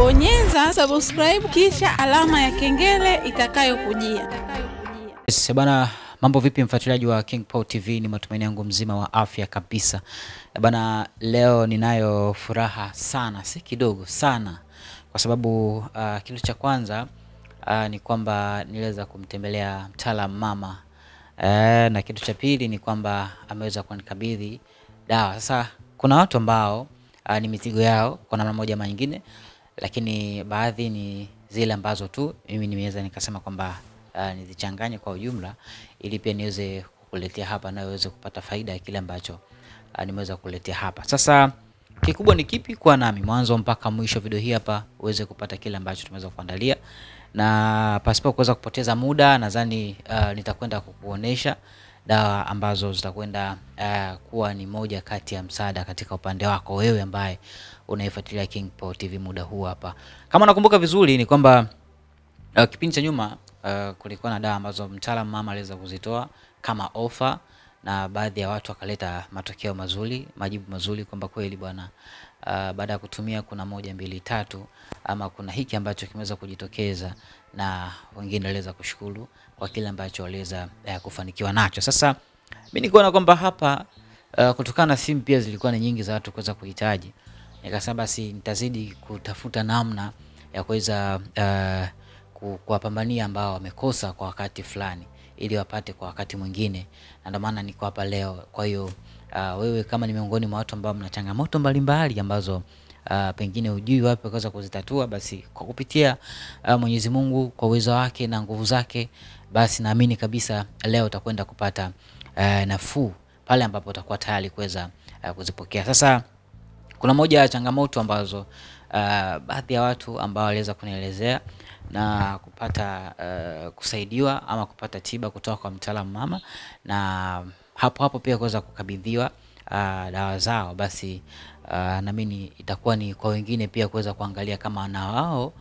Bonyeza subscribe kisha alama ya kengele itakayokujia. Yes, bana, mambo vipi mfuatiliaji wa King Paul TV? Ni matumaini yangu mzima wa afya kabisa. Bana, leo ninayo furaha sana, si kidogo sana. Kwa sababu kitu cha kwanza ni kwamba niliweza kumtembelea mtaalamu mama. Na kitu cha pili ni kwamba ameweza kunikabidhi dawa. Sasa kuna watu ambao ni mizigo yao kwa namna moja ama nyingine, lakini baadhi ni zile ambazo tu mimi nimeweza nikasema kwamba nizichanganye kwa ujumla ili pia niweze kukuletea hapa na uweze kupata faida ya kile ambacho nimeweza kukuletea hapa. Sasa kikubwa ni kipi? Kwa nami mwanzo mpaka mwisho video hii hapa uweze kupata kile ambacho tumeweza kuandalia, na pasipo kuweza kupoteza muda nadhani nitakwenda kukuonesha dawa ambazo zitakwenda kuwa ni moja kati ya msaada katika upande wako wewe ambaye unaifuatilia King Paul TV muda huu hapa. Kama nakumbuka vizuri ni kwamba kipindi cha nyuma kulikuwa na dawa ambazo mtaalamu mama aliweza kuzitoa kama offer, na baadhi ya watu wakaleta matokeo mazuri, majibu mazuri kwamba kweli bwana, baada ya kutumia kuna 1 2 3 ama kuna hiki ambacho kimeweza kujitokeza, na wengine waliweza kushukuru kwa kile ambacho waliweza kufanikiwa nacho. Sasa mimi nikaona kwamba hapa kutokana na simu pia zilikuwa ni nyingi za watu kuweza kuhitaji, nikasema basi nitazidi kutafuta namna ya kuweza kuwapambania ambao wamekosa kwa wakati fulani ili wapate kwa wakati mwingine, na ndio maana niko hapa leo. Kwa hiyo wewe kama ni miongoni mwa watu ambao mna changamoto mbalimbali ambazo pengine hujui wapi kuweza kuzitatua, basi kwa kupitia Mwenyezi Mungu kwa uwezo wake na nguvu zake, basi naamini kabisa leo utakwenda kupata nafuu pale ambapo utakuwa tayari kuweza kuzipokea. Sasa kuna moja ya changamoto ambazo baadhi ya watu ambao waliweza kunielezea na kupata kusaidiwa ama kupata tiba kutoka kwa mtaalamu mama, na hapo pia kuweza kukabidhiwa dawa zao, basi naamini itakuwa ni kwa wengine pia kuweza kuangalia kama na wao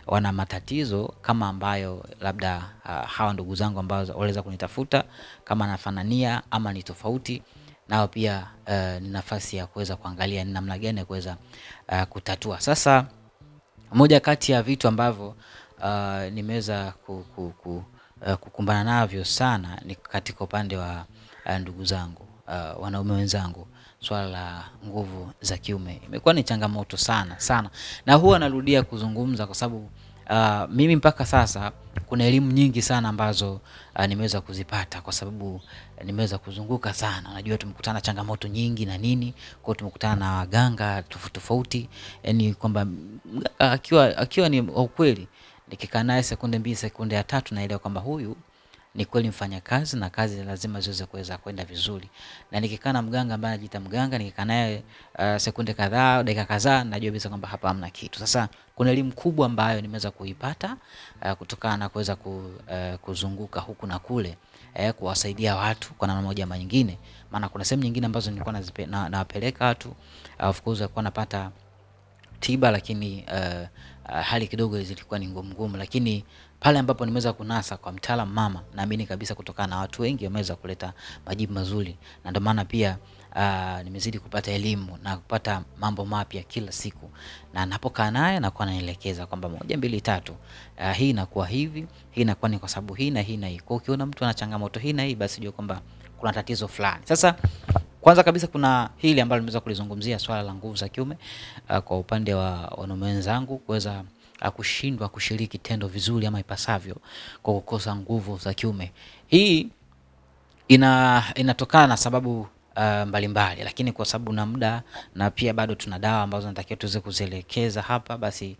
wana matatizo kama ambayo labda hawa ndugu zangu ambao waliweza kunitafuta, kama nafanania ama ni tofauti, nao pia ni nafasi ya kuweza kuangalia ni namna gani ya kuweza kutatua. Sasa moja kati ya vitu ambavyo nimeweza kukumbana navyo sana ni katika upande wa ndugu zangu, wanaume wenzangu. Swala la nguvu za kiume imekuwa ni changamoto sana, na huwa narudia kuzungumza kwa sababu mimi mpaka sasa kuna elimu nyingi sana ambazo nimeweza kuzipata, kwa sababu nimeweza kuzunguka sana. Najua tumekutana changamoto nyingi na nini, kwa tumekutana na waganga tofauti, yani kwamba akiwa ni ukweli, nikikaa naye sekunde 2 sekunde ya 3 naelewa kwamba huyu ni kweli mfanya kazi na kazi lazima ziweze kuweza kwenda vizuri. Na nikikaa na mganga ambaye anajiita mganga, nikikaa naye sekunde kadhaa, dakika kadhaa, najua bisa kwamba hapa hamna kitu. Sasa kuna elimu kubwa ambayo nimeweza kuipata kutokana na kuweza kuzunguka huku na kule, kuwasaidia watu kwa namna moja ama nyingine. Maana kuna sehemu nyingine ambazo nilikuwa nawapeleka watu, of course walikuwa napata tiba, lakini hali kidogo zilikuwa ni ngumu, lakini pale ambapo nimeweza kunasa kwa mtaalamu mama, naamini kabisa kutokana na watu wengi wameweza kuleta majibu mazuri, na ndio maana pia nimezidi kupata elimu na kupata mambo mapya kila siku, na napokaa naye nakuwa naelekeza kwamba 1 2 3 hii inakuwa hivi, hii inakuwa ni kwa sababu hii na hii na hii. Kwa ukiona mtu ana changamoto hii na hii, basi jua kwamba kuna tatizo fulani. Sasa kwanza kabisa kuna hili ambalo nimeweza kulizungumzia, swala la nguvu za kiume kwa upande wa wanaume wenzangu kuweza kushindwa kushiriki tendo vizuri ama ipasavyo kwa kukosa nguvu za kiume. Hii inatokana na sababu mbalimbali, lakini kwa sababu na muda na pia bado tuna dawa ambazo natakiwa tuweze kuzielekeza hapa, basi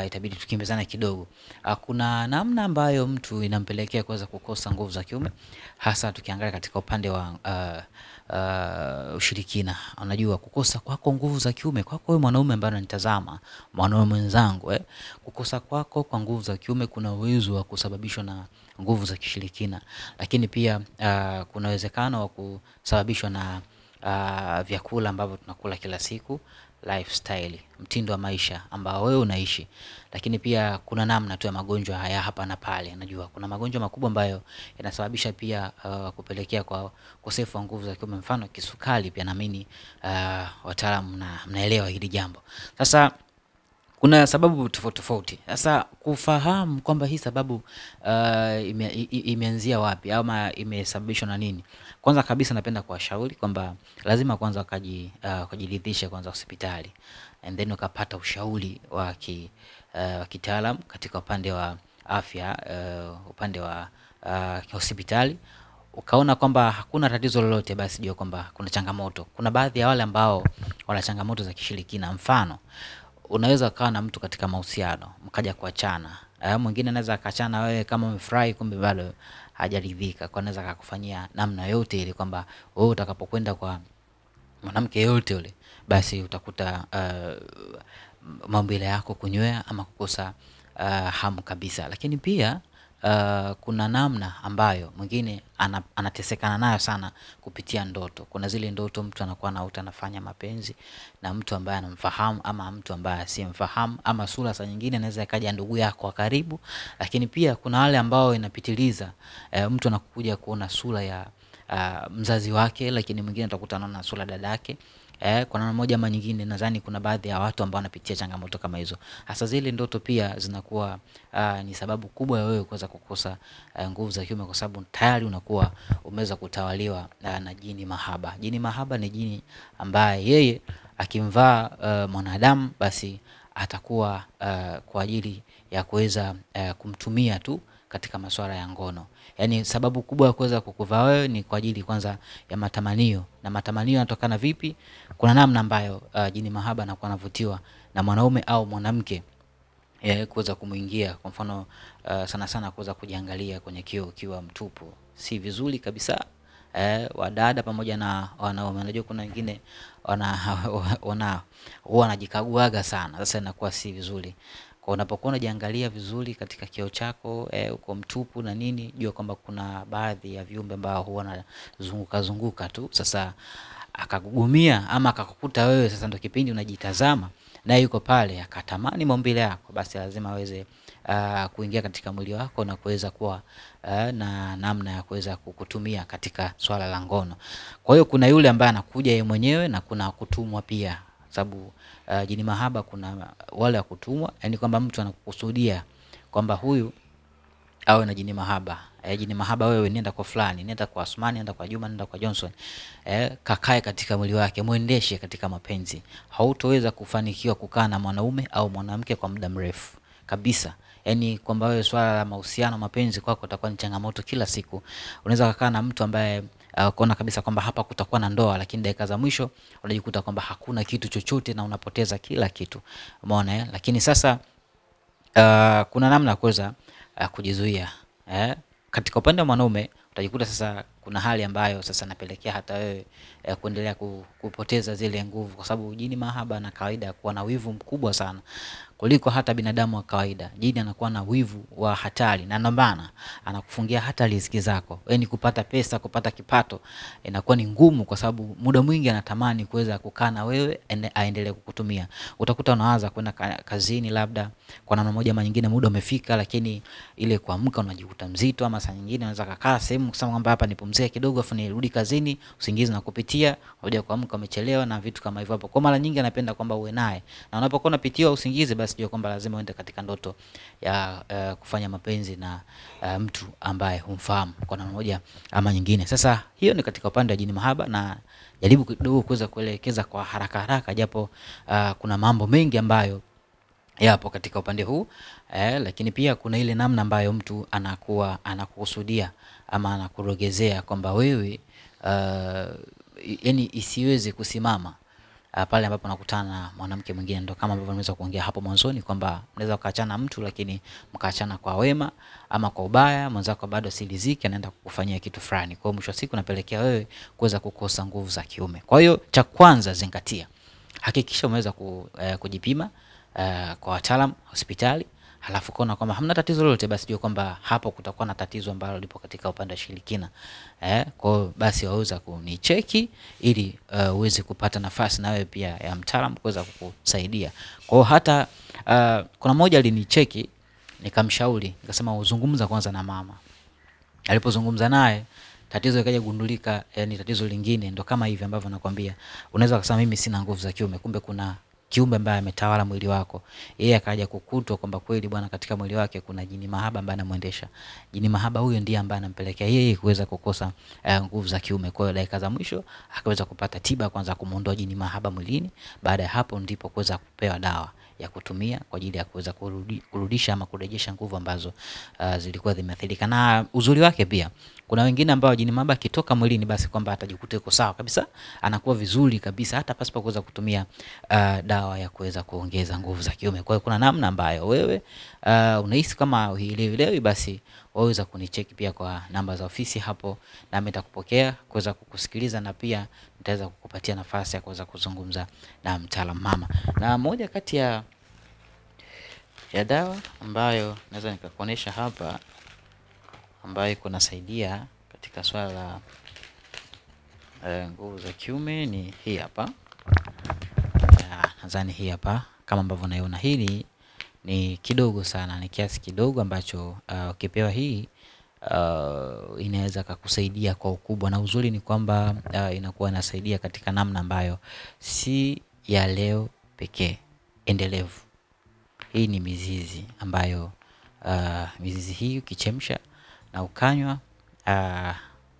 itabidi tukimbizane kidogo. Kuna namna ambayo mtu inampelekea kuweza kukosa nguvu za kiume, hasa tukiangalia katika upande wa ushirikina. Unajua kukosa kwako nguvu za kiume, kwako wewe mwanaume ambaye unanitazama, mwanaume mwenzangu, kukosa kwako kwa nguvu za kiume kuna uwezo wa kusababishwa na nguvu za kishirikina, lakini pia kuna uwezekano wa kusababishwa na vyakula ambavyo tunakula kila siku, lifestyle, mtindo wa maisha ambao wewe unaishi. Lakini pia kuna namna tu ya magonjwa haya hapa na pale. Najua kuna magonjwa makubwa ambayo yanasababisha pia kupelekea kwa ukosefu wa nguvu za kiume, mfano kisukari. Pia naamini wataalamu mnaelewa hili jambo. Sasa kuna sababu tofauti tofauti. Sasa kufahamu kwamba hii sababu imeanzia wapi ama imesababishwa na nini, kwanza kabisa napenda kuwashauri kwamba lazima kwanza kujiridhisha kwanza hospitali, and then ukapata ushauri wa kitaalamu katika upande wa afya, upande wa hospitali. Ukaona kwamba hakuna tatizo lolote, basi jua kwamba kuna changamoto. Kuna baadhi ya wale ambao wana changamoto za kishirikina. Mfano, unaweza kuwa na mtu katika mahusiano mkaja kuachana. Mwingine anaweza akaachana wewe kama umefurahi, kumbe bado hajaridhika. Kwa anaweza akakufanyia namna yote ile kwamba wewe utakapokwenda kwa mwanamke yote yule, basi utakuta maumbile yako kunywea ama kukosa hamu kabisa. Lakini pia kuna namna ambayo mwingine anatesekana nayo sana kupitia ndoto. Kuna zile ndoto mtu anakuwa anaota anafanya mapenzi na mtu ambaye anamfahamu ama mtu ambaye asiyemfahamu, ama sura saa nyingine anaweza kaja ndugu yako wa karibu. Lakini pia kuna wale ambao inapitiliza, mtu anakuja kuona sura ya mzazi wake, lakini mwingine atakutana na sura dadake. Kwa namna moja ama nyingine, nadhani kuna baadhi ya watu ambao wanapitia changamoto kama hizo. Hasa zile ndoto pia zinakuwa ni sababu kubwa ya wewe kuweza kukosa nguvu za kiume, kwa sababu tayari unakuwa umeweza kutawaliwa na jini mahaba. Jini mahaba ni jini ambaye yeye akimvaa mwanadamu, basi atakuwa kwa ajili ya kuweza kumtumia tu katika masuala ya ngono. Yaani sababu kubwa ya kuweza kukuvaa wewe ni kwa ajili kwanza ya matamanio. Na matamanio yanatokana vipi? Kuna namna ambayo jini mahaba anakuwa anavutiwa na mwanaume au mwanamke kuweza kumuingia. Kwa mfano sana sana kuweza kujiangalia kwenye kioo ukiwa mtupu, si vizuri kabisa. Wadada pamoja na wanaume, unajua kuna wengine huwa wanajikaguaga sana. Sasa inakuwa si vizuri. Kwa unapokuwa unajiangalia vizuri katika kioo chako, uko mtupu na nini, jua kwamba kuna baadhi ya viumbe ambao huwa wanazunguka tu. Sasa akakugumia ama akakukuta wewe, sasa ndio kipindi unajitazama na yuko pale akatamani maumbile yako, basi lazima aweze kuingia katika mwili wako na kuweza kuwa na namna ya kuweza kukutumia katika swala la ngono. Kwa hiyo kuna yule ambaye anakuja yeye mwenyewe na kuna kutumwa pia. Sababu jini mahaba kuna wale wa kutumwa, yani kwamba mtu anakukusudia kwamba huyu awe na jini mahaba. Jini mahaba, wewe nenda kwa fulani, nenda kwa Asmani, nenda kwa Juma, nenda kwa Johnson, kakae katika mwili wake, muendeshe katika mapenzi. Hautoweza kufanikiwa kukaa na mwanaume au mwanamke kwa muda mrefu kabisa. Yaani kwamba wewe swala la mahusiano, mapenzi kwako itakuwa ni changamoto kila siku. Unaweza kukaa na mtu ambaye kuona kabisa kwamba hapa kutakuwa na ndoa, lakini dakika za mwisho unajikuta kwamba hakuna kitu chochote na unapoteza kila kitu. Umeona Lakini sasa kuna namna kuweza kujizuia. Katika upande wa mwanaume utajikuta sasa kuna hali ambayo sasa napelekea hata wewe kuendelea kupoteza zile nguvu, kwa sababu jini mahaba na kawaida kuwa na wivu mkubwa sana kuliko hata binadamu wa kawaida. Jini anakuwa na wivu wa hatari, na ndombana anakufungia hata riziki zako. Yaani kupata pesa, kupata kipato inakuwa ni ngumu, kwa sababu muda mwingi anatamani kuweza kukaa na wewe aendelee kukutumia. Utakuta unaanza kwenda kazini, labda kwa namna moja ama nyingine muda umefika, lakini ile kuamka unajikuta mzito, ama saa nyingine unaweza kukaa sehemu kusema kwamba hapa nipumzike kidogo afu nirudi kazini, usingizi na kupitia, unajua kuamka umechelewa na vitu kama hivyo hapo. Kwa mara nyingi anapenda kwamba uwe naye, na unapokuwa unapitiwa usingizi, basi jua kwamba lazima uende katika ndoto ya kufanya mapenzi na mtu ambaye humfahamu kwa namna moja ama nyingine. Sasa hiyo ni katika upande wa jini mahaba, na jaribu kidogo kuweza kuelekeza kwa haraka japo kuna mambo mengi ambayo yapo katika upande huu. Lakini pia kuna ile namna ambayo mtu anakuwa anakukusudia ama anakurogezea kwamba wewe yani isiweze kusimama pale ambapo unakutana na mwanamke mwingine. Ndio kama ambavyo nimeweza kuongea hapo mwanzoni kwamba unaweza kuachana mtu, lakini mkaachana kwa wema ama kwa ubaya, mwanzako bado siliziki anaenda kukufanyia kitu fulani. Kwa hiyo mwisho wa siku napelekea wewe kuweza kukosa nguvu za kiume. Kwa hiyo cha kwanza zingatia, hakikisha umeweza kujipima kwa wataalamu hospitali, halafu kaona kwamba hamna tatizo lolote, basi jua kwamba hapo kutakuwa na tatizo ambalo lipo katika upande wa shirikina. Kwa basi waweza kunicheki ili uweze kupata nafasi na wewe pia ya mtaalamu kuweza kukusaidia. Kwa hata kuna mmoja alinicheki, nikamshauri, nikasema uzungumza kwanza na mama. Alipozungumza naye, tatizo ikaja kugundulika, yani tatizo lingine ndo kama hivi ambavyo nakwambia. Unaweza kusema mimi sina nguvu za kiume, kumbe kuna kiumbe ambaye ametawala mwili wako. Yeye akaja kukutwa kwamba kweli bwana katika mwili wake kuna jini mahaba ambaye anamuendesha. Jini mahaba huyo ndiye ambaye anampelekea yeye kuweza kukosa nguvu za kiume. Kwa hiyo dakika za mwisho akaweza kupata tiba kwanza kumuondoa jini mahaba mwilini. Baada ya hapo ndipo kuweza kupewa dawa ya kutumia kwa ajili ya kuweza kurudisha ama kurejesha nguvu ambazo zilikuwa zimeathirika. Na uzuri wake pia, kuna wengine ambao jini mahaba kitoka mwilini basi kwamba atajikuta yuko sawa kabisa, anakuwa vizuri kabisa hata pasipo kuweza kutumia dawa ya kuweza kuongeza nguvu za kiume. Kwa hiyo kuna namna ambayo wewe unahisi kama huielewi, basi waweza kunicheki pia kwa namba za ofisi hapo, na nitakupokea kuweza kukusikiliza, na pia nitaweza kukupatia nafasi ya kuweza kuzungumza na mtaalamu mama. Na moja kati ya dawa ambayo naweza nikakuonesha hapa ambayo kunasaidia katika swala la nguvu za kiume ni hii hapa. Nadhani hii hapa kama ambavyo unaiona, hili ni kidogo sana, ni kiasi kidogo ambacho ukipewa hii inaweza kukusaidia kwa ukubwa. Na uzuri ni kwamba inakuwa inasaidia katika namna ambayo si ya leo pekee, endelevu. Hii ni mizizi ambayo mizizi hii ukichemsha na ukanywa,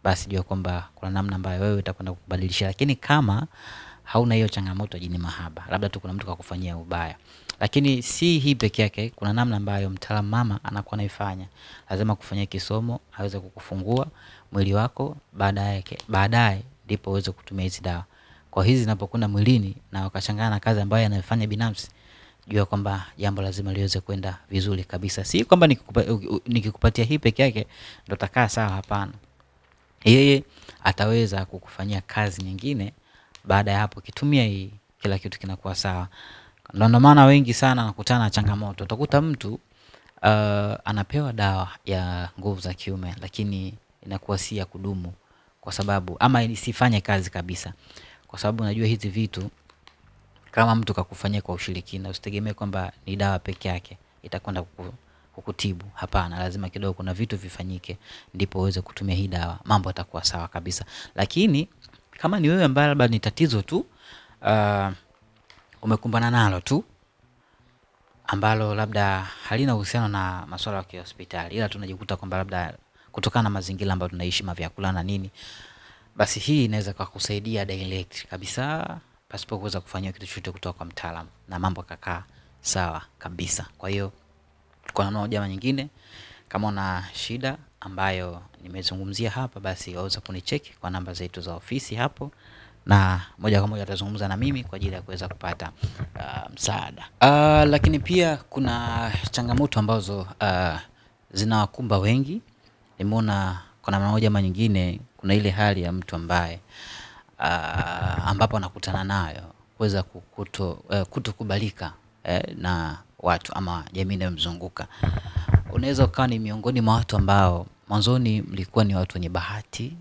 basi jua kwamba kuna namna ambayo wewe utakwenda kubadilisha. Lakini kama hauna hiyo changamoto jini mahaba, labda tu kuna mtu kakufanyia ubaya, lakini si hii peke yake, kuna namna ambayo mtaalamu mama anakuwa anaifanya. Lazima kufanyia kisomo, aweze kukufungua mwili wako, baadaye ndipo uweze kutumia hizi dawa. Kwa hizi zinapokwenda mwilini na wakachangana na kazi ambayo anafanya binafsi, jua kwamba jambo lazima liweze kwenda vizuri kabisa. Si kwamba nikikupatia hii peke yake ndo utakaa sawa, hapana. Yeye ataweza kukufanyia kazi nyingine. Baada ya hapo kitumia hii, kila kitu kinakuwa sawa. Ndio maana wengi sana nakutana na changamoto. Utakuta mtu anapewa dawa ya nguvu za kiume, lakini inakuwa si ya kudumu, kwa sababu ama isifanye kazi kabisa. Kwa sababu unajua hizi vitu kama mtu kakufanyia kwa ushirikina, usitegemee kwamba ni dawa peke yake itakwenda kukutibu. Hapana, lazima kidogo kuna vitu vifanyike ndipo uweze kutumia hii dawa, mambo yatakuwa sawa kabisa. Lakini kama ni wewe ambaye labda ni tatizo tu umekumbana nalo tu, ambalo labda halina uhusiano na masuala ya hospitali, ila tunajikuta kwamba labda kutokana na mazingira ambayo tunaishi, mavyakula na nini, basi hii inaweza kukusaidia direct kabisa pasipo kuweza kufanywa kitu chochote kutoka kwa mtaalamu, na mambo kakaa sawa kabisa. Kwa hiyo kwa namna moja ama nyingine, kama una shida ambayo nimezungumzia hapa, basi waweza kunicheki kwa namba zetu za ofisi hapo, na moja kwa moja atazungumza na mimi kwa ajili ya kuweza kupata msaada. Lakini pia kuna changamoto ambazo zinawakumba wengi. Nimeona kwa namna moja ama nyingine kuna ile hali ya mtu ambaye ambapo anakutana nayo kuweza kutokubalika na watu ama jamii inayomzunguka. Unaweza ukawa ni miongoni mwa watu ambao mwanzoni mlikuwa ni watu wenye bahati,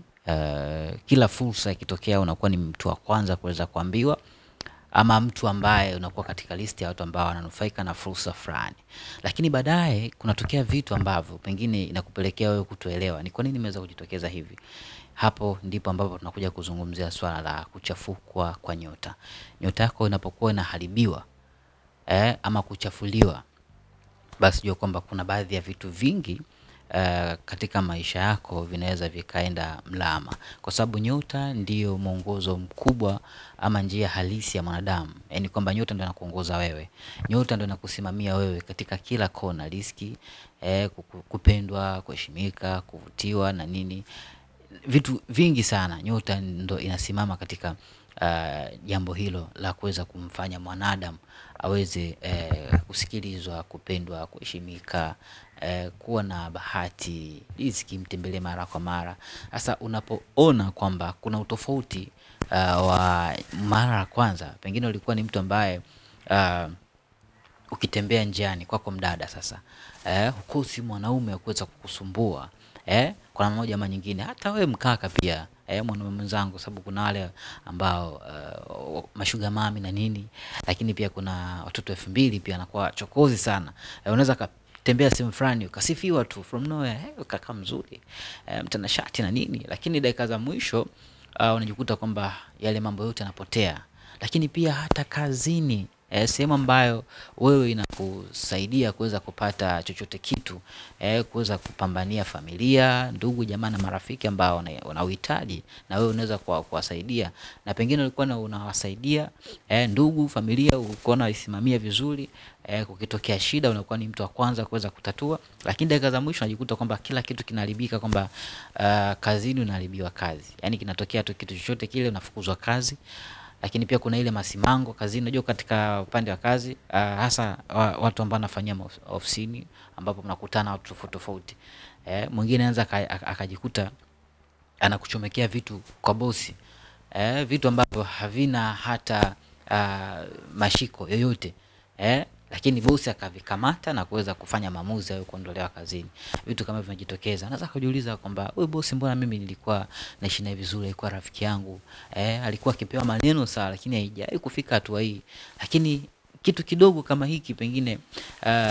kila fursa ikitokea unakuwa ni mtu wa kwanza kuweza kuambiwa, ama mtu ambaye unakuwa katika listi ya watu ambao wananufaika na fursa fulani. Lakini baadaye kunatokea vitu ambavyo pengine inakupelekea wewe kutoelewa ni kwa nini imeweza kujitokeza hivi. Hapo ndipo ambapo tunakuja kuzungumzia swala la kuchafukwa kwa nyota. Nyota yako inapokuwa inaharibiwa ama kuchafuliwa, basi jua kwamba kuna baadhi ya vitu vingi katika maisha yako vinaweza vikaenda mlama, kwa sababu nyota ndiyo mwongozo mkubwa ama njia halisi ya mwanadamu. Yaani kwamba nyota ndio inakuongoza wewe, nyota ndio inakusimamia wewe katika kila kona, riziki, kupendwa, kuheshimika, kuvutiwa na nini, vitu vingi sana. Nyota ndio inasimama katika jambo hilo la kuweza kumfanya mwanadamu aweze kusikilizwa, kupendwa, kuheshimika, kuwa na bahati, riziki mtembelee mara kwa mara. Sasa unapoona kwamba kuna utofauti wa mara ya kwanza, pengine ulikuwa ni mtu ambaye ukitembea njiani kwako mdada sasa, hukosi mwanaume kuweza kukusumbua, kwa namna moja ama nyingine. Hata wewe mkaka pia, mwanaume mwenzangu, sababu kuna wale ambao mashuga mami na nini, lakini pia kuna watoto 2000 pia anakuwa chokozi sana. Unaweza tembea sehemu fulani ukasifiwa tu from nowhere, kaka mzuri, mtanashati na nini, lakini dakika za mwisho unajikuta kwamba yale mambo yote yanapotea. Lakini pia hata kazini, sehemu ambayo wewe inakusaidia kuweza kupata chochote kitu, kuweza kupambania familia, ndugu, jamaa na marafiki ambao wanauhitaji, na wewe unaweza kuwasaidia, na pengine ulikuwa unawasaidia ndugu, familia, ulikuwa unaisimamia vizuri, kukitokea shida unakuwa ni mtu wa kwanza kuweza kutatua. Lakini dakika za mwisho unajikuta kwamba kila kitu kinaharibika, kwamba kazini unaharibiwa kazi. Yaani kinatokea tu kitu chochote kile unafukuzwa kazi. Lakini pia kuna ile masimango kazini. Unajua katika upande wa kazi, hasa watu ambao wanafanyia ofisini, ambapo mnakutana watu tofauti tofauti, mwingine anaweza akajikuta anakuchomekea vitu kwa bosi, vitu ambavyo havina hata mashiko yoyote, lakini bosi akavikamata na kuweza kufanya maamuzi au kuondolewa kazini. Vitu kama hivyo vinajitokeza. Unaweza kujiuliza kwamba wewe bosi, mbona mimi nilikuwa naishi naye vizuri, alikuwa rafiki yangu, alikuwa akipewa maneno sawa, lakini haijai kufika hatua hii. Lakini kitu kidogo kama hiki pengine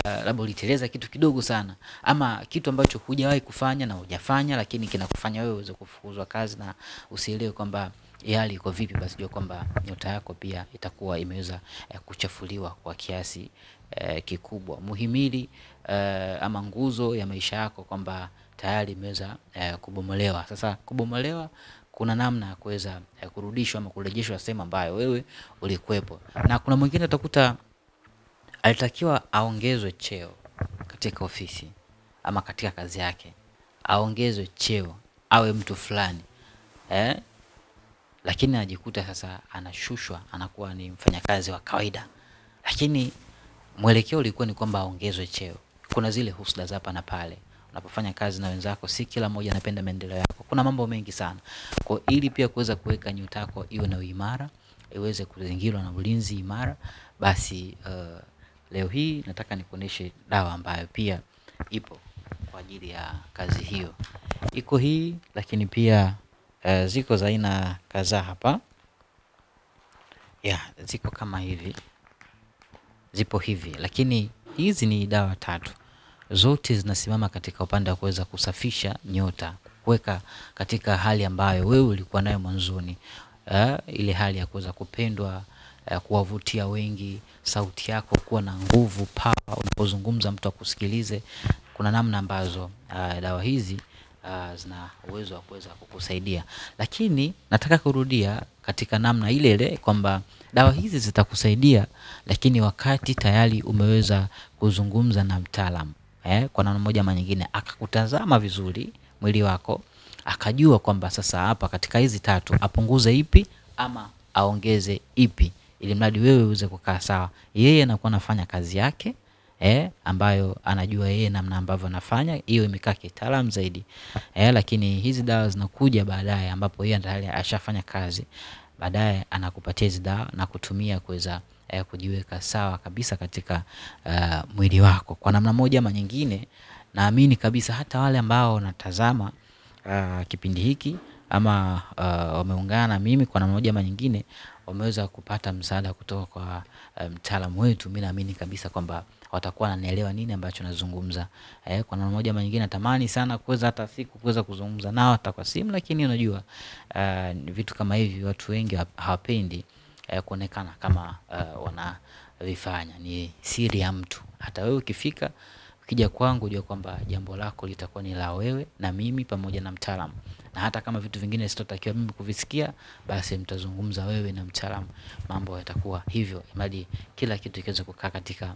labda uliteleza kitu kidogo sana, ama kitu ambacho hujawahi kufanya na hujafanya, lakini kinakufanya wewe uweze kufukuzwa kazi na usielewe kwamba hali iko vipi, basi jua kwamba nyota yako pia itakuwa imeweza kuchafuliwa kwa kiasi kikubwa. Muhimili ama nguzo ya maisha yako kwamba tayari imeweza kubomolewa. Sasa kubomolewa kuna namna ya kuweza kurudishwa ama kurejeshwa sehemu ambayo wewe ulikuwepo. Na kuna mwingine utakuta alitakiwa aongezwe cheo katika ofisi ama katika kazi yake, aongezwe cheo, awe mtu fulani, lakini anajikuta sasa anashushwa, anakuwa ni mfanyakazi wa kawaida. Lakini mwelekeo ulikuwa ni kwamba aongezwe cheo. Kuna zile husda hapa na pale. Unapofanya kazi na wenzako, si kila mmoja anapenda maendeleo yako. Kuna mambo mengi sana. Kwa ili pia kuweza kuweka nyota yako iwe na uimara, iweze kuzingirwa na ulinzi imara, basi leo hii nataka nikuoneshe dawa ambayo pia ipo kwa ajili ya kazi hiyo. Iko hii, lakini pia ziko za aina kadhaa hapa. Ziko kama hivi. Zipo hivi, lakini hizi ni dawa 3. Zote zinasimama katika upande wa kuweza kusafisha nyota, kuweka katika hali ambayo wewe ulikuwa nayo mwanzoni, ile hali ya kuweza kupendwa, kuwavutia wengi, sauti yako kuwa na nguvu, power, unapozungumza mtu akusikilize. Kuna namna ambazo dawa hizi zina uwezo wa kuweza kukusaidia. Lakini nataka kurudia katika namna ile ile kwamba dawa hizi zitakusaidia, lakini wakati tayari umeweza kuzungumza na mtaalamu, kwa namna moja ama nyingine akakutazama vizuri mwili wako, akajua kwamba sasa hapa katika hizi 3 apunguze ipi ama aongeze ipi, ili mradi wewe uweze kukaa sawa. Yeye anakuwa anafanya kazi yake ambayo anajua yeye namna ambavyo anafanya, hiyo imekaa kitaalamu zaidi. Lakini hizi dawa zinakuja baadaye, ambapo yeye tayari ashafanya kazi. Baadaye anakupatia hizi dawa na kutumia kuweza kujiweka sawa kabisa katika mwili wako. Kwa namna moja ama nyingine, naamini kabisa hata wale ambao wanatazama kipindi hiki ama wameungana na mimi kwa namna moja ama nyingine, wameweza kupata msaada kutoka kwa mtaalamu wetu. Mimi naamini kabisa kwamba watakuwa wananielewa nini ambacho nazungumza. Kwa namna moja ama nyingine natamani sana kuweza hata siku kuweza kuzungumza nao hata kwa simu, lakini unajua vitu kama hivi watu wengi hawapendi kuonekana kama wanavifanya. Ni siri ya mtu. Hata wewe ukija kwangu, jua kwamba jambo lako litakuwa ni la wewe na mimi pamoja na mtaalamu. Na hata kama vitu vingine sitotakiwa mimi kuvisikia, basi mtazungumza wewe na mtaalamu, mambo yatakuwa hivyo, imadi kila kitu kiweze kukaa katika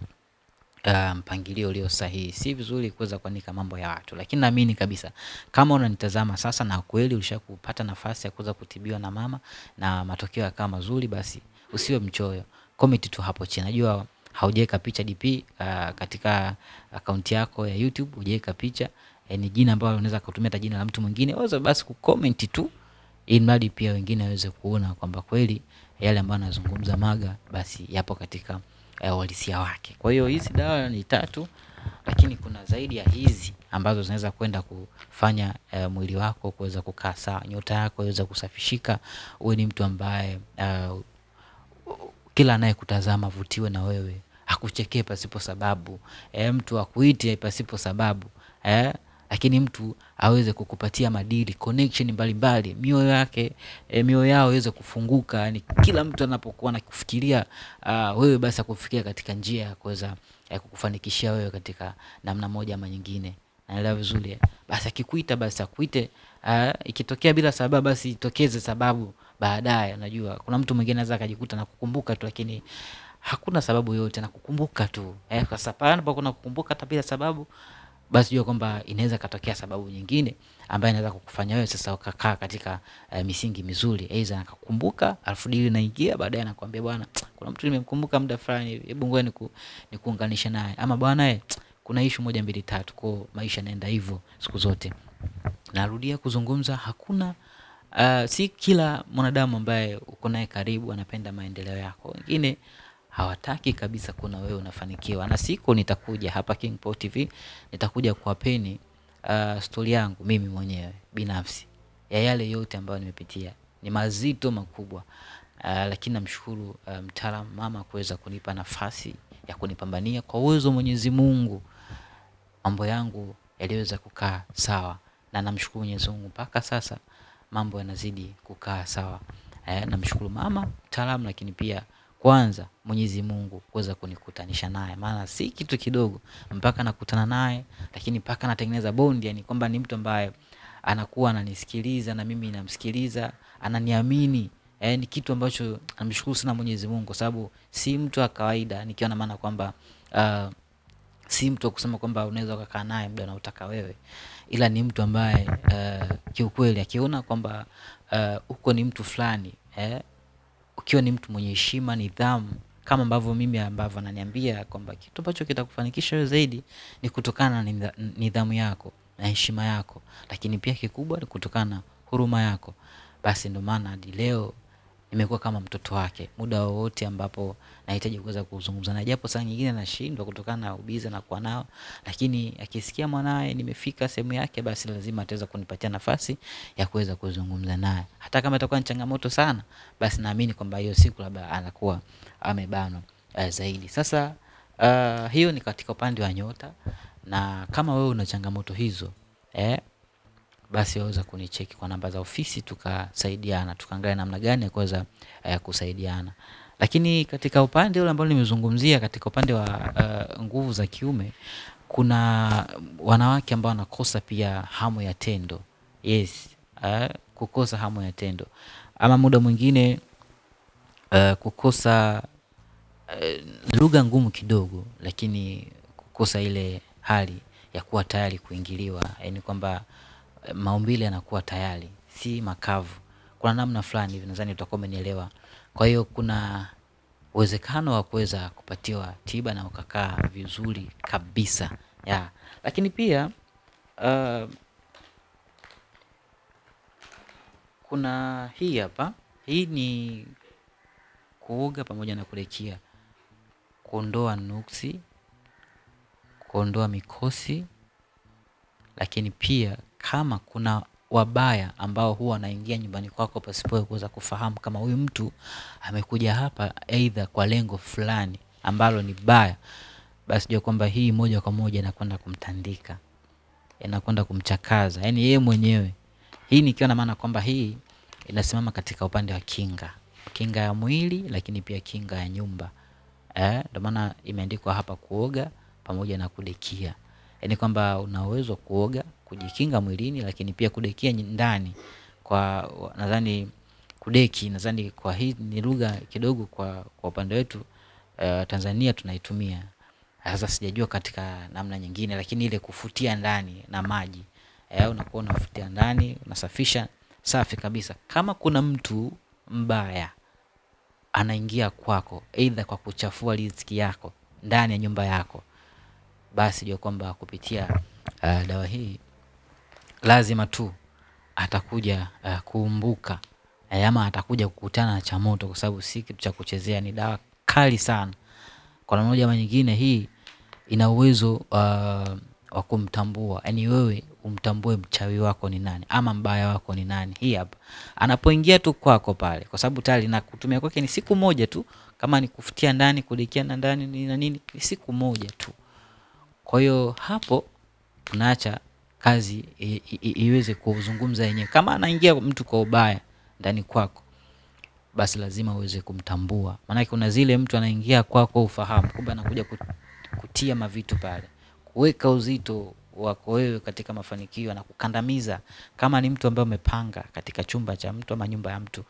mpangilio ulio sahihi. Si vizuri kuweza kuanika mambo ya watu, lakini naamini kabisa kama unanitazama sasa na kweli ulishakupata nafasi ya kuweza kutibiwa na mama na matokeo yakawa mazuri, basi usiwe mchoyo. Comment tu hapo chini. Najua haujaweka picha DP katika akaunti yako ya YouTube, hujaweka picha, ni jina ambalo unaweza kutumia hata jina la mtu mwingine. Waweza basi kucomment tu, ili mradi pia wengine waweze kuona kwamba kweli yale ambayo anazungumza Maga basi yapo katika uhalisia wake. Kwa hiyo hizi dawa ni 3, lakini kuna zaidi ya hizi ambazo zinaweza kwenda kufanya mwili wako kuweza kukaa sawa, nyota yako iweze kusafishika, uwe ni mtu ambaye kila anayekutazama vutiwe na wewe, akuchekee pasipo sababu, mtu akuite pasipo sababu, lakini mtu aweze kukupatia madili, connection mbalimbali, mioyo yake, mioyo yao iweze kufunguka. Yani kila mtu anapokuwa anakufikiria wewe, basi akufikiria katika njia ya kuweza kukufanikishia wewe katika namna moja ama nyingine. Naelewa vizuri. Basi akikuita basi akuite, ikitokea bila sababu basi itokeze sababu baadaye. Unajua kuna mtu mwingine anaweza akajikuta na kukumbuka tu, lakini hakuna sababu yote na kukumbuka tu. Kwa sababu kuna kukumbuka hata bila sababu, basi jua kwamba inaweza katokea sababu nyingine ambayo inaweza kukufanya wewe sasa ukakaa katika misingi mizuri. Aidha akakumbuka alafu dili naingia, baadaye anakuambia bwana, kuna mtu nimemkumbuka muda fulani, hebu ngoja nikuunganishe naye, ama bwana kuna issue 1 2 3. Kwa maisha yanaenda hivyo siku zote. Narudia kuzungumza, hakuna si kila mwanadamu ambaye uko naye karibu anapenda maendeleo yako. Wengine hawataki kabisa kuna wewe unafanikiwa. Na siku nitakuja hapa KingPower TV, nitakuja kuwapeni story yangu mimi mwenyewe binafsi ya yale yote ambayo nimepitia. Ni mazito makubwa, lakini namshukuru mtaalamu mama kuweza kunipa nafasi ya kunipambania. Kwa uwezo Mwenyezi Mungu mambo yangu yaliweza kukaa sawa, na namshukuru Mwenyezi Mungu mpaka sasa mambo yanazidi kukaa sawa. Namshukuru mama mtaalamu, lakini pia kwanza Mwenyezi Mungu kuweza kunikutanisha naye, maana si kitu kidogo mpaka nakutana naye, lakini mpaka natengeneza bondi, yani kwamba ni mtu ambaye anakuwa ananisikiliza na mimi namsikiliza, ananiamini. Ni kitu ambacho namshukuru sana Mwenyezi Mungu, kwa sababu si mtu wa kawaida, nikiwa na maana kwamba si mtu kusema kwamba unaweza kukaa naye muda unaotaka wewe, ila ni mtu ambaye kiukweli akiona kwamba uko ni mtu fulani, ukiwa ni mtu mwenye heshima, nidhamu, kama ambavyo mimi ambavyo ananiambia kwamba kitu ambacho kitakufanikisha wewe zaidi ni kutokana na nidhamu yako na heshima yako, lakini pia kikubwa ni kutokana na huruma yako. Basi ndio maana hadi leo nimekuwa kama mtoto wake. Muda wote ambapo nahitaji kuweza kuzungumza na, japo saa nyingine nashindwa kutokana na ubiza na kuwa nao, lakini akisikia mwanae nimefika sehemu yake, basi lazima ataweza kunipatia nafasi ya kuweza kuzungumza naye. Hata kama itakuwa ni changamoto sana, basi naamini kwamba hiyo siku labda anakuwa amebanwa zaidi. Sasa hiyo ni katika upande wa nyota, na kama wewe una changamoto hizo basi waweza kunicheki kwa namba za ofisi, tukasaidiana, tukaangalia namna gani ya kuweza kusaidiana. Lakini katika upande ule ambao nimezungumzia, katika upande wa nguvu za kiume, kuna wanawake ambao wanakosa pia hamu ya tendo. Yes, kukosa hamu ya tendo, ama muda mwingine kukosa lugha ngumu kidogo, lakini kukosa ile hali ya kuwa tayari kuingiliwa. Yani kwamba maumbile yanakuwa tayari, si makavu. Kuna namna fulani hivi, nadhani utakuwa umenielewa. Kwa hiyo kuna uwezekano wa kuweza kupatiwa tiba na ukakaa vizuri kabisa. Lakini pia kuna hii hapa. Hii ni kuoga pamoja na kudekia, kuondoa nuksi, kuondoa mikosi. Lakini pia kama kuna wabaya ambao huwa wanaingia nyumbani kwako pasipo kuweza kufahamu kama huyu mtu amekuja hapa aidha kwa lengo fulani ambalo ni baya, basi jua kwamba hii moja kwa moja inakwenda kumtandika, inakwenda kumchakaza, yani yeye mwenyewe. Hii nikiwa na maana kwamba hii inasimama katika upande wa kinga ya mwili, lakini pia kinga ya nyumba. Ndio maana imeandikwa hapa kuoga pamoja na kudekia. Yani kwamba una uwezo kuoga, kujikinga mwilini, lakini pia kudekia ndani. Kwa nadhani kudeki, nadhani kwa hii ni lugha kidogo kwa upande wetu Tanzania tunaitumia. Sasa sijajua katika namna nyingine, lakini ile kufutia ndani na maji. Unakuwa unafutia ndani, unasafisha safi kabisa. Kama kuna mtu mbaya anaingia kwako, aidha kwa kuchafua riziki yako ndani ya nyumba yako, basi jua kwamba kupitia dawa hii lazima tu atakuja kuumbuka, ama atakuja kukutana na changamoto, kwa sababu si kitu cha kuchezea. Ni dawa kali sana, Kwa namna moja ama nyingine hii ina uwezo wa kumtambua. Yaani wewe umtambue mchawi wako ni nani ama mbaya wako ni nani. Hii hapa anapoingia tu kwako pale, kwa sababu tayari na kutumia kwake ni siku moja tu, kama ni kufutia ndani, kudekia ndani ni nini, ni siku moja tu. Kwa hiyo hapo tunaacha kazi iweze kuzungumza yenyewe. Kama anaingia mtu kwa ubaya ndani kwako, basi lazima uweze kumtambua. Maana kuna zile mtu anaingia kwako ufahamu, kumbe anakuja kutia mavitu pale, kuweka uzito wako wewe katika mafanikio na kukandamiza. Kama ni mtu ambaye umepanga katika chumba cha mtu ama nyumba ya mtu,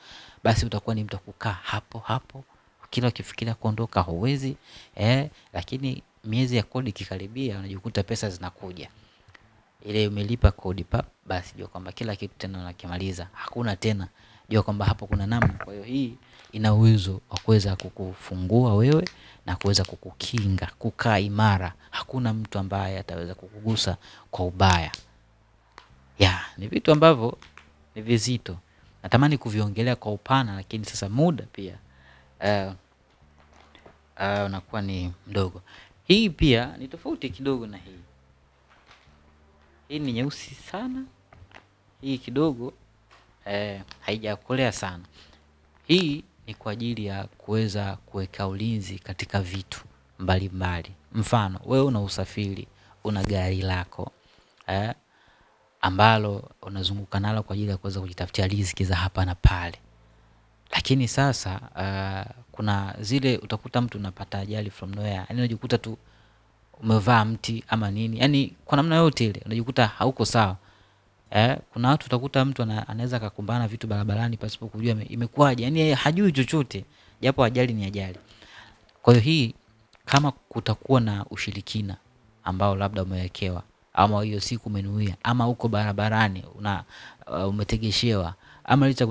basi utakuwa ni mtu kukaa hapo hapo, kila ukifikiria kuondoka huwezi. Lakini miezi ya kodi kikaribia, unajikuta pesa zinakuja. Ile umelipa kodi basi jua kwamba kila kitu tena unakimaliza, hakuna tena, jua kwamba hapo kuna namna. Kwa hiyo hii ina uwezo wa kuweza kukufungua wewe na kuweza kukukinga, kukaa imara. Hakuna mtu ambaye ataweza kukugusa kwa ubaya. Ni vitu ambavyo ni vizito. Natamani kuviongelea kwa upana, lakini sasa muda pia unakuwa ni mdogo. Hii pia ni tofauti kidogo na hii. Hii ni nyeusi sana. Hii kidogo haijakolea sana. Hii ni kwa ajili ya kuweza kuweka ulinzi katika vitu mbalimbali. Mfano, wewe una usafiri, una gari lako ambalo unazunguka nalo kwa ajili ya kuweza kujitafutia riziki za hapa na pale. Lakini sasa kuna zile utakuta mtu unapata ajali from nowhere. Yaani unajikuta tu umevaa mti ama nini. Yaani kwa namna yote ile unajikuta hauko sawa. Kuna watu utakuta mtu anaweza kukumbana vitu barabarani pasipo kujua imekuwaje. Yaani hajui chochote, japo ajali ni ajali. Kwa hiyo hii, kama kutakuwa na ushirikina ambao labda umewekewa, ama hiyo siku umenuia, ama uko barabarani umetegeshewa, ama licha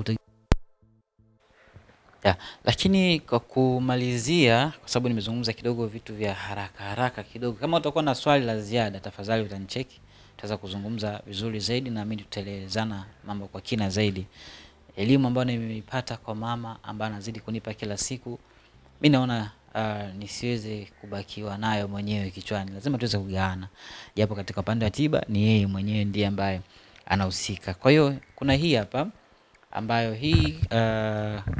lakini kwa kumalizia, kwa sababu nimezungumza kidogo vitu vya haraka kidogo, kama utakuwa na swali la ziada tafadhali utanicheki, tutaweza kuzungumza vizuri zaidi na mimi tutaelezana mambo kwa kina zaidi. Elimu ambayo nimeipata kwa mama ambaye anazidi kunipa kila siku, mimi naona nisiweze kubakiwa nayo mwenyewe kichwani. Lazima tuweze kugawana. Japo katika upande wa tiba ni yeye mwenyewe ndiye ambaye anahusika. Kwa hiyo kuna hii hapa ambayo hii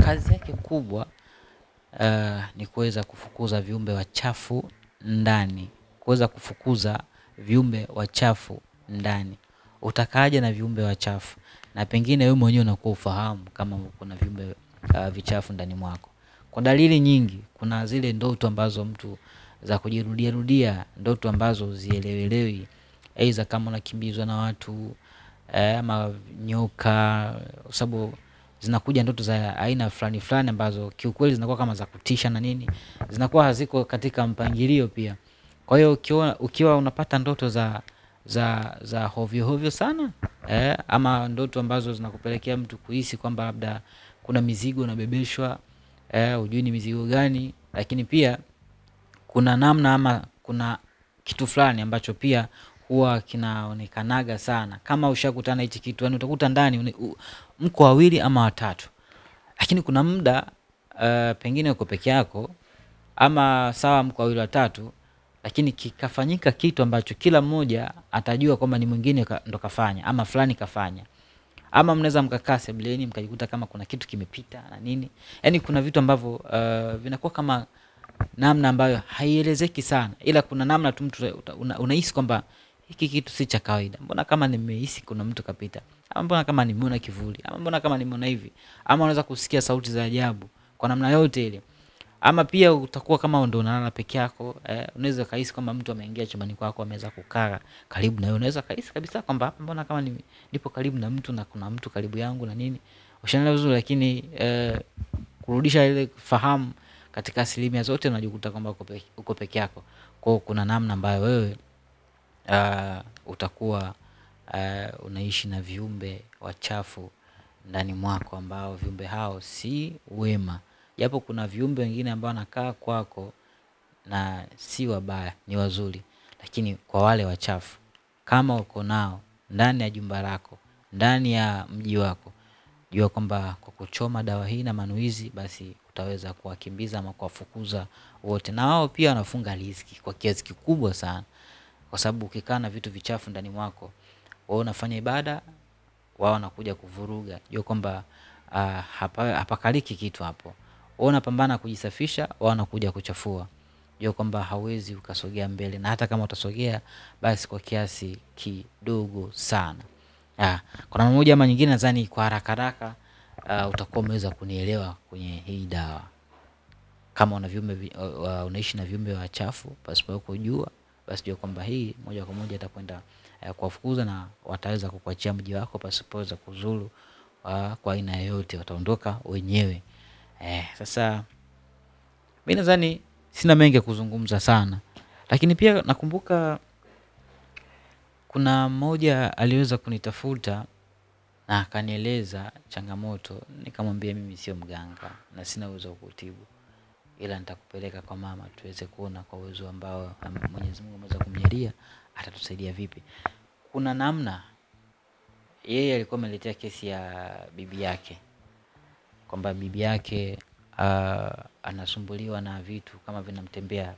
kazi yake kubwa ni kuweza kufukuza viumbe wachafu ndani. Kuweza kufukuza viumbe wachafu ndani. Utakaje na viumbe wachafu? Na pengine wewe mwenyewe unakuwa ufahamu kama kuna viumbe vichafu ndani mwako. Kwa dalili nyingi, kuna zile ndoto ambazo mtu za kujirudia, ndoto ambazo zielewelewi. Aidha kama unakimbizwa na watu ama nyoka, sababu zinakuja ndoto za aina fulani ambazo kiukweli zinakuwa kama za kutisha na nini, zinakuwa haziko katika mpangilio pia. Kwa hiyo ukiwa unapata ndoto za hovyo sana, ama ndoto ambazo zinakupelekea mtu kuhisi kwamba labda kuna mizigo unabebeshwa, hujui ni mizigo gani, lakini pia kuna namna ama kuna kitu fulani ambacho pia huwa kinaonekanaga sana. Kama ushakutana hichi kitu, yani utakuta ndani mko wawili ama watatu, lakini kuna muda pengine uko peke yako, ama sawa mko wawili watatu, lakini kikafanyika kitu ambacho kila mmoja atajua kwamba ni mwingine ndo kafanya, ama fulani kafanya. Ama mnaweza mkakaa sebuleni mkajikuta kama kuna kitu kimepita na nini. Yaani kuna vitu ambavyo vinakuwa kama namna ambayo haielezeki sana, ila kuna namna tu mtu unahisi kwamba hiki kitu si cha kawaida. Mbona kama nimehisi kuna mtu kapita, ama mbona kama nimeona kivuli, ama mbona kama nimeona hivi, ama unaweza kusikia sauti za ajabu kwa namna yote ile. Ama pia utakuwa kama ndo unalala peke yako, unaweza kahisi kwamba mtu ameingia chumbani kwako, ameweza kukaa karibu na wewe. Unaweza kahisi kabisa kwamba mbona kama nipo karibu na mtu na kuna mtu karibu yangu na nini. Ushaelewa vizuri, lakini kurudisha ile fahamu katika asilimia zote unajikuta kwamba uko peke yako. Kwa hiyo kuna namna ambayo wewe utakuwa unaishi na viumbe wachafu ndani mwako, ambao viumbe hao si wema. Japo kuna viumbe wengine ambao wanakaa kwako na si wabaya, ni wazuri, lakini kwa wale wachafu kama uko nao ndani ya jumba lako, ndani ya mji wako, jua kwamba kwa kuchoma dawa hii na manuizi, basi kutaweza kuwakimbiza ama kuwafukuza wote. Na wao pia wanafunga riziki kwa kiasi kikubwa sana, kwa sababu ukikaa na vitu vichafu ndani mwako, wao unafanya ibada, wao wanakuja kuvuruga. Jua kwamba hapakaliki kitu hapo. Wao unapambana kujisafisha, wao wanakuja kuchafua. Jua kwamba hauwezi ukasogea mbele, na hata kama utasogea basi kwa kiasi kidogo sana. Kuna mmoja ama nyingine nadhani kwa haraka utakuwa umeweza kunielewa kwenye hii dawa. Kama unaishi na viumbe wachafu pasipo kujua, basi jua kwamba hii moja kwa moja itakwenda kuwafukuza, na wataweza kukuachia mji wako pasipoweza kuzuru kwa aina yoyote, wataondoka wenyewe. Sasa mimi nadhani sina mengi kuzungumza sana, lakini pia nakumbuka kuna mmoja aliweza kunitafuta na akanieleza changamoto. Nikamwambia mimi sio mganga na sina uwezo wa kutibu, ila nitakupeleka kwa mama tuweze kuona kwa uwezo ambao Mwenyezi Mungu ameweza kumjalia atatusaidia vipi. Kuna namna yeye alikuwa ameletea kesi ya bibi yake, kwamba bibi yake anasumbuliwa na vitu kama vinamtembea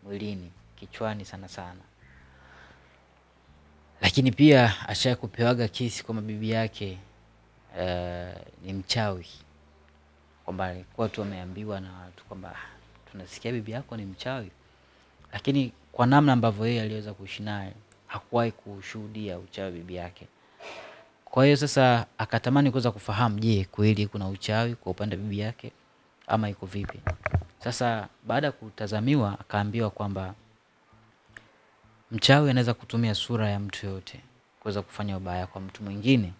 mwilini, kichwani sana sana. Lakini pia ashaye kupewaga kesi kwamba bibi yake ni mchawi, kwamba alikuwa tu ameambiwa na watu kwamba tunasikia bibi yako ni mchawi. Lakini kwa namna ambavyo yeye aliweza kuishi naye, hakuwahi kushuhudia uchawi bibi yake. Kwa hiyo sasa akatamani kuweza kufahamu, je, kweli kuna uchawi kwa upande bibi yake ama iko vipi? Sasa baada kutazamiwa akaambiwa kwamba mchawi anaweza kutumia sura ya mtu yote kuweza kufanya ubaya kwa mtu mwingine.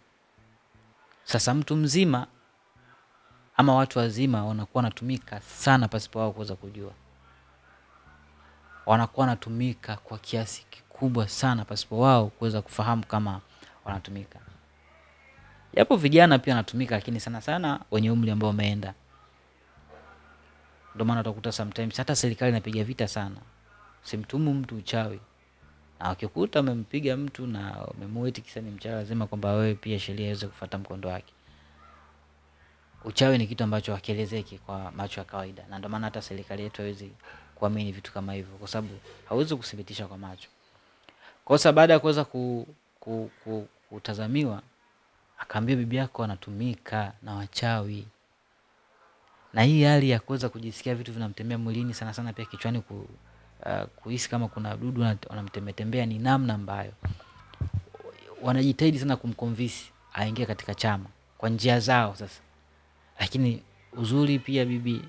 Sasa mtu mzima ama watu wazima wanakuwa wanatumika sana pasipo wao kuweza kujua. Wanakuwa wanatumika kwa kiasi kikubwa sana pasipo wao kuweza kufahamu kama wanatumika. Yapo vijana pia wanatumika, lakini sana sana wenye umri ambao umeenda. Ndio maana utakuta sometimes hata serikali inapiga vita sana, simtumu mtu uchawi. Na ukikuta umempiga mtu na umemueti kisa ni mchawi, lazima kwamba wewe pia sheria iweze kufuata mkondo wake. Uchawi ni kitu ambacho hakielezeki kwa macho ya kawaida, na ndio maana hata serikali yetu haiwezi kuamini vitu kama hivyo, kwa sababu hauwezi kudhibitisha kwa macho. Kwa sababu baada ya kuweza kutazamiwa, akaambia bibi yako anatumika na wachawi. Na hii hali ya kuweza kujisikia vitu vinamtembea mwilini sana sana, pia kichwani kuhisi kama kuna dudu wanamtembea, ni namna ambayo wanajitahidi sana kumconvince aingie katika chama kwa njia zao sasa. Lakini uzuri pia bibi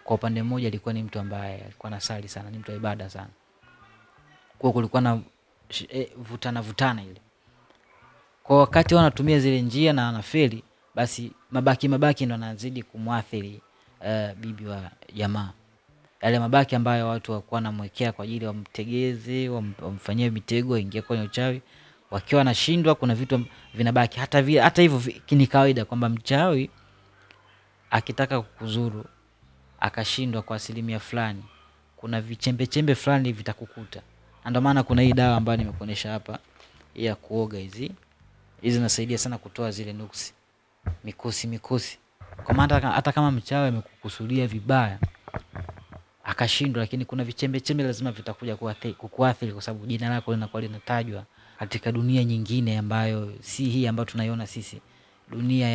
kwa upande mmoja alikuwa ni mtu ambaye alikuwa anasali sana, ni mtu wa ibada sana. Kwa kulikuwa na vutana ile. Kwa wakati wanatumia zile njia na anafeli, basi mabaki ndo anazidi kumwathiri bibi wa jamaa. Yale mabaki ambayo watu walikuwa wanamwekea kwa ajili wamtegeze, wamfanyie mitego ingie kwenye uchawi, wakiwa wanashindwa, kuna vitu vinabaki. Hata hivyo ni kawaida kwamba mchawi akitaka kukuzuru akashindwa kwa asilimia fulani, kuna vichembe fulani vitakukuta. Ndio maana kuna hii dawa ambayo nimekuonesha hapa ya kuoga, hizi zinasaidia sana kutoa zile nuksi, mikosi. Kwa maana hata kama mchawi amekukusudia vibaya akashindwa, lakini kuna vichembe lazima vitakuja kukuathiri, kwa sababu jina lako linakuwa linatajwa katika dunia nyingine ambayo si hii ambayo tunaiona sisi, dunia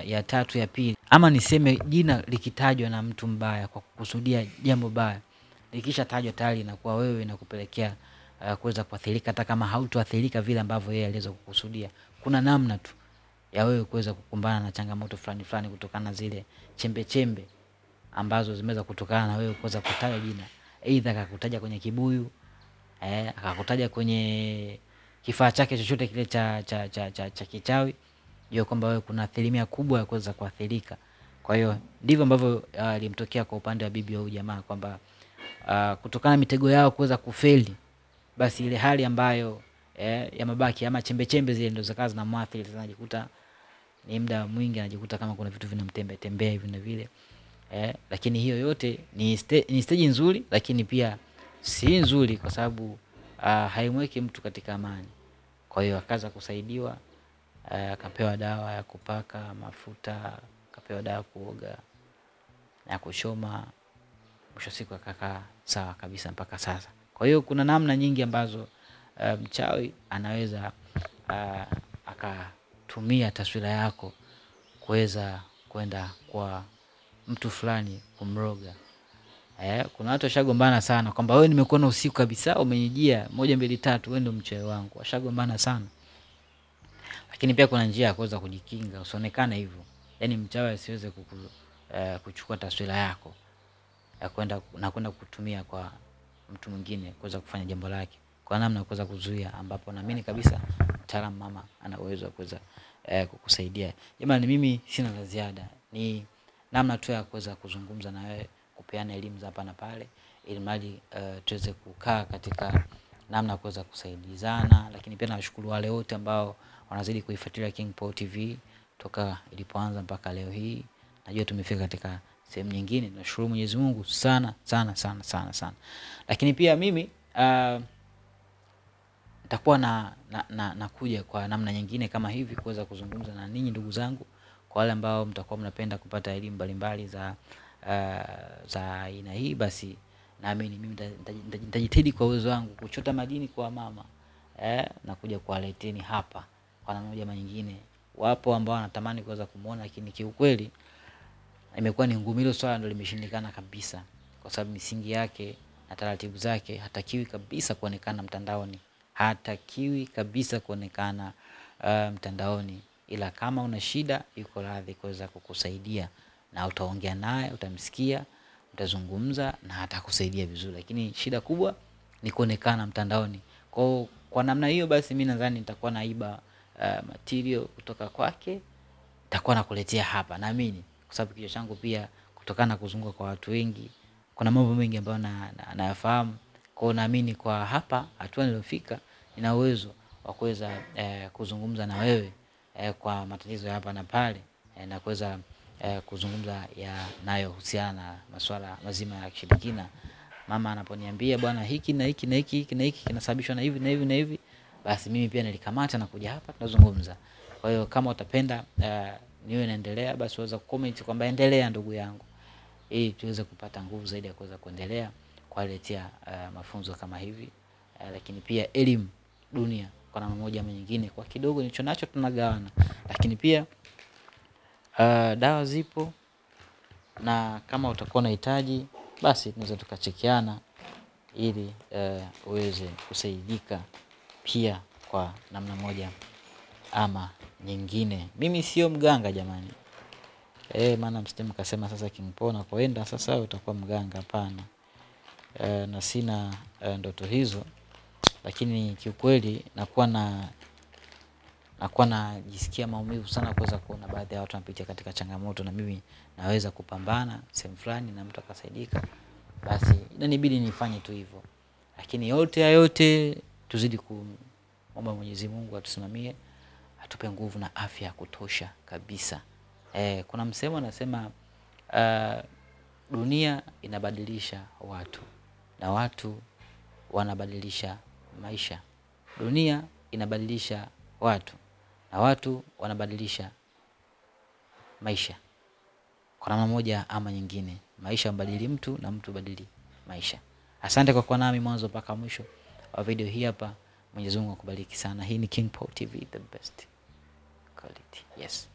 ya tatu ya pili. Ama niseme jina likitajwa na mtu mbaya kwa kukusudia jambo baya, likisha tajwa tayari inakuwa wewe inakupelekea kuweza kuathirika, hata kama hautoathirika vile ambavyo yeye aliweza kukusudia. Kuna namna tu ya wewe kuweza kukumbana na changamoto fulani kutokana na zile chembe ambazo zimeweza kutokana na wewe kuweza kutaja jina. Aidha akakutaja kwenye kibuyu, akakutaja kwenye kifaa chake chochote kile cha kichawi, hiyo kwamba wewe kuna asilimia kubwa ya kuweza kuathirika. Kwa hiyo ndivyo ambavyo ilimtokea kwa upande wa bibi wa jamaa, kwamba kutokana mitego yao kuweza kufeli, basi ile hali ambayo ya mabaki ama chembe zile ndio zikaza na mwathiri. Sasa anajikuta ni muda mwingi anajikuta kama kuna vitu vinamtembea hivi na vile. Lakini hiyo yote ni stage nzuri, lakini pia si nzuri, kwa sababu haimweki mtu katika amani. Kwa hiyo akaanza kusaidiwa, akapewa dawa ya kupaka mafuta, akapewa dawa kuoga, ya kuchoma, mwisho siku akakaa sawa kabisa mpaka sasa. Kwa hiyo kuna namna nyingi ambazo mchawi anaweza akatumia taswira yako kuweza kwenda kwa mtu fulani kumroga. Kuna watu washagombana sana kwamba wewe nimekuona usiku kabisa umenijia 1 2 3 wewe ndio mchawi wangu. Washagombana sana. Lakini pia kuna njia ya kuweza kujikinga usionekane hivyo. Yaani mchawi asiweze kuchukua taswira yako ya kwenda kutumia kwa mtu mwingine kuweza kufanya jambo lake. Kwa namna ya kuweza kuzuia, ambapo naamini kabisa mtaalamu mama ana uwezo wa kuweza kukusaidia. Jamani, mimi sina la ziada. Ni namna tu ya kuweza kuzungumza na wewe, kupeana elimu za hapa na pale, ili mali tuweze kukaa katika namna ya kuweza kusaidizana. Lakini pia nawashukuru wale wote ambao wanazidi kuifuatilia KingPaul TV toka ilipoanza mpaka leo hii. Najua tumefika katika sehemu nyingine. Nashukuru Mwenyezi Mungu sana sana sana sana sana. Lakini pia mimi nitakuwa nakuja kwa namna nyingine kama hivi kuweza kuzungumza na ninyi ndugu zangu, kwa wale ambao mtakuwa mnapenda kupata elimu mbalimbali za aina hii. Basi naamini mimi nitajitahidi kwa uwezo wangu kuchota madini kwa mama na kuja kuwaleteni hapa kwa namna moja ama nyingine. Wapo ambao wanatamani kuweza kumuona, lakini kiukweli imekuwa ni ngumu. Hilo swala ndio limeshindikana kabisa, kwa sababu misingi yake na taratibu zake hatakiwi kabisa kuonekana mtandaoni. Hatakiwi kabisa kuonekana mtandaoni. Ila kama una shida, yuko radhi kuweza kukusaidia, na utaongea naye, utamsikia, mtazungumza na atakusaidia vizuri. Lakini shida kubwa ni kuonekana mtandaoni. Kwa namna hiyo basi mimi nadhani nitakuwa naiba material kutoka kwake, nitakuwa nakuletea hapa. Naamini kwa sababu kichwa changu pia kutokana na kuzunguka kwa watu wengi, kuna mambo mengi ambayo nayafahamu. Kwa hiyo naamini kwa hapa hatua niliyofika nina uwezo wa kuweza kuzungumza na wewe kwa matatizo ya hapa na pale, na kuweza kuzungumza yanayohusiana na masuala mazima ya kishirikina. Mama anaponiambia bwana hiki na hiki na hiki na hiki kinasababishwa na hivi na hivi na hivi, basi mimi pia nilikamata na kuja hapa tunazungumza. Kwa hiyo kama utapenda niwe naendelea, basi waweza comment kwamba endelea ndugu yangu, ili tuweze kupata nguvu zaidi ya kuweza kuendelea kuwaletea mafunzo kama hivi. Lakini pia elimu dunia kwa namna moja ama nyingine, kwa kidogo nilicho nacho tunagawana. Lakini pia dawa zipo, na kama utakuwa unahitaji basi tunaweza tukachekiana ili uweze kusaidika pia kwa namna moja ama nyingine. Mimi sio mganga jamani. Maana msitemu kasema sasa KingPaul na kuenda sasa utakuwa mganga. Hapana. Na sina ndoto hizo, lakini kiukweli nakuwa najisikia maumivu sana kuweza kuona baadhi ya watu wanapitia katika changamoto, na mimi naweza kupambana sehemu fulani na mtu akasaidika, basi inanibidi nifanye tu hivyo. Lakini yote tuzidi kuomba Mwenyezi Mungu atusimamie, atupe nguvu na afya ya kutosha kabisa. Kuna msemo anasema dunia inabadilisha watu na watu wanabadilisha maisha. Dunia inabadilisha watu na watu wanabadilisha maisha. Kwa namna moja ama nyingine, maisha mbadili mtu na mtu badili maisha. Asante kwa kuwa nami mwanzo mpaka mwisho wa video hii hapa. Mwenyezi Mungu akubariki sana. Hii ni KingPaul TV, the best quality. Yes.